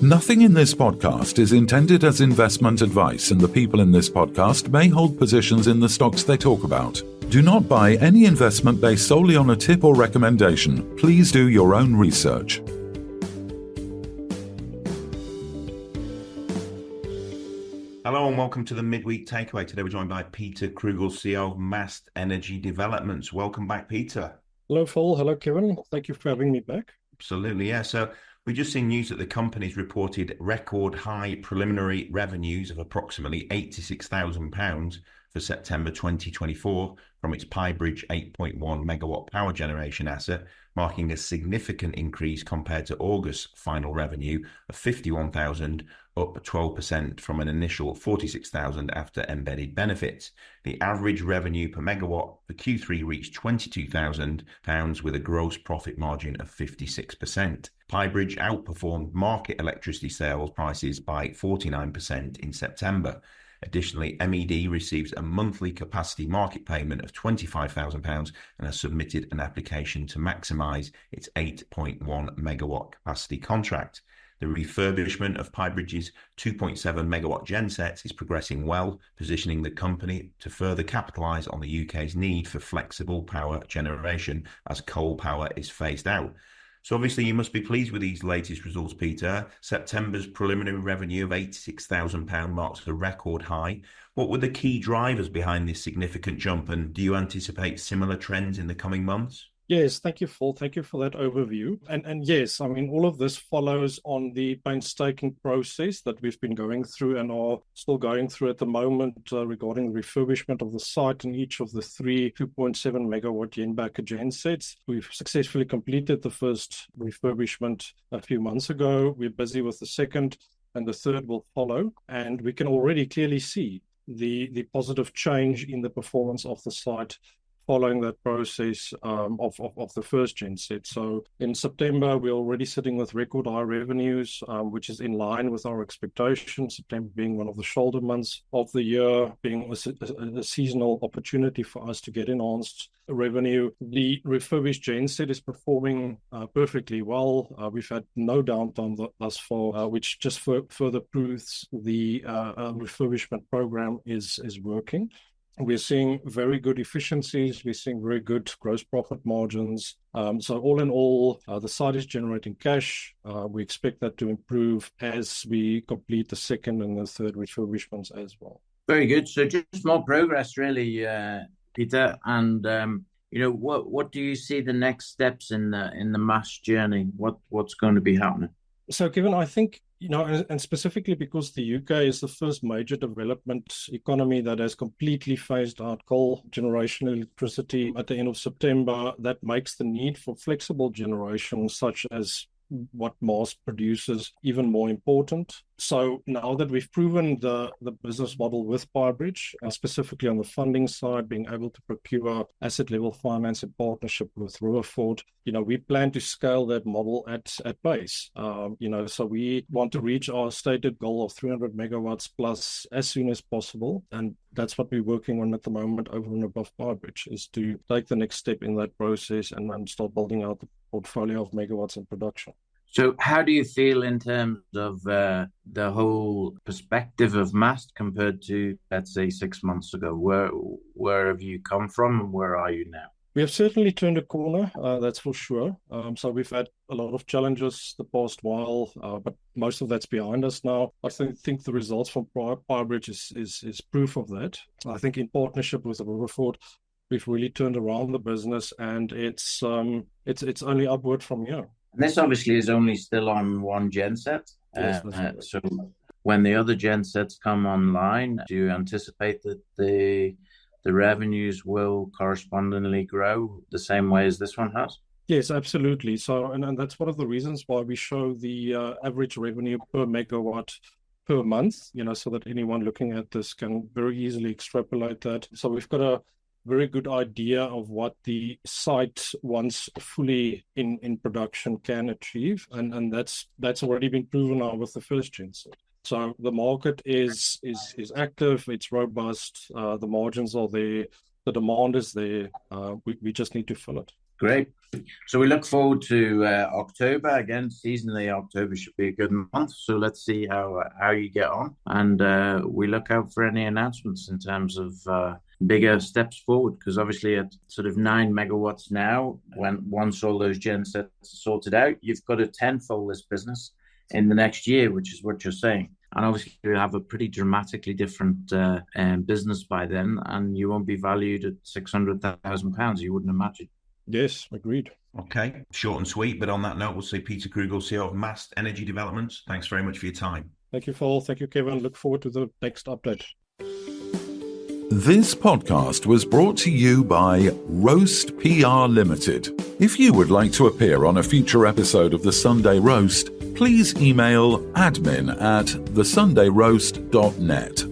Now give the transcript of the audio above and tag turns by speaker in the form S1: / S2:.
S1: Nothing in this podcast is intended as investment advice, and the people in this podcast may hold positions in the stocks they talk about. Do not buy any investment based solely on a tip or recommendation. Please do your own research.
S2: Hello and welcome to the Midweek Takeaway. Today we're joined by Pieter Krügel, CEO of Mast Energy Developments. Welcome back, Peter.
S3: Hello, Phil. Hello, Kevin. Thank you for having me back.
S2: Absolutely, yeah. So we've just seen news that the company's reported record high preliminary revenues of approximately £86,000 for September 2024 from its Pyebridge 8.1 megawatt power generation asset, marking a significant increase compared to August's final revenue of £51,000, up 12% from an initial £46,000 after embedded benefits. The average revenue per megawatt for Q3 reached £22,000 with a gross profit margin of 56%. Pyebridge outperformed market electricity sales prices by 49% in September. Additionally, MED receives a monthly capacity market payment of £25,000 and has submitted an application to maximise its 8.1 megawatt capacity contract. The refurbishment of Pyebridge's 2.7 megawatt gensets is progressing well, positioning the company to further capitalise on the UK's need for flexible power generation as coal power is phased out. So obviously you must be pleased with these latest results, Peter. September's preliminary revenue of £86,000 marks a record high. What were the key drivers behind this significant jump, and do you anticipate similar trends in the coming months?
S3: Yes, thank you, Phil. Thank you for that overview. And yes, I mean, all of this follows on the painstaking process that we've been going through and are still going through at the moment regarding the refurbishment of the site in each of the three 2.7 megawatt Jenbacher gensets. We've successfully completed the first refurbishment a few months ago. We're busy with the second, and the third will follow. And we can already clearly see the positive change in the performance of the site following that process of the first genset. So in September, we're already sitting with record high revenues, which is in line with our expectations, September being one of the shoulder months of the year, being a seasonal opportunity for us to get enhanced revenue. The refurbished genset is performing perfectly well. We've had no downtime thus far, which just further proves the refurbishment program is working. We're seeing very good efficiencies. We're seeing very good gross profit margins. So all in all, the site is generating cash. We expect that to improve as we complete the second and the third refurbishments as well.
S4: Very good. So just more progress, really, Peter. And what do you see the next steps in the Mast journey? What's going to be happening?
S3: So, Kevin, I think, and specifically because the UK is the first major development economy that has completely phased out coal generation electricity at the end of September, that makes the need for flexible generation, such as what Mast produces, even more important. So now that we've proven the business model with Pyebridge, specifically on the funding side, being able to procure asset level finance in partnership with Rutherford, we plan to scale that model at pace. So we want to reach our stated goal of 300 megawatts plus as soon as possible. And that's what we're working on at the moment over and above Pyebridge, is to take the next step in that process and start building out the portfolio of megawatts in production.
S4: So how do you feel in terms of the whole perspective of Mast compared to, let's say, 6 months ago? Where have you come from and where are you now?
S3: We have certainly turned a corner, that's for sure. So we've had a lot of challenges the past while, but most of that's behind us now. I think the results from Pyebridge is proof of that. I think in partnership with Rutherford, we've really turned around the business, and it's only upward from here.
S4: And this obviously is only still on one genset.
S3: Yes,
S4: so when the other gensets come online, do you anticipate that the revenues will correspondingly grow the same way as this one has?
S3: Yes, absolutely. So, and that's one of the reasons why we show the average revenue per megawatt per month, so that anyone looking at this can very easily extrapolate that. So we've got a very good idea of what the site, once fully in production, can achieve, and that's already been proven now with the first genset. So the market is active, it's robust, the margins are there, the demand is there. We just need to fill it.
S4: Great. So we look forward to October. Again, seasonally, October should be a good month. So let's see how you get on. And we look out for any announcements in terms of bigger steps forward, because obviously at sort of 9 megawatts now, once all those gensets are sorted out, you've got to tenfold this business in the next year, which is what you're saying. And obviously we'll have a pretty dramatically different business by then, and you won't be valued at £600,000, you wouldn't imagine.
S3: Yes, agreed.
S2: Okay, short and sweet. But on that note, we'll say Pieter Krügel, CEO of Mast Energy Developments. Thanks very much for your time.
S3: Thank you, Phil. Thank you, Kevin. Look forward to the next update.
S1: This podcast was brought to you by Roast PR Limited. If you would like to appear on a future episode of The Sunday Roast, please email admin@thesundayroast.net.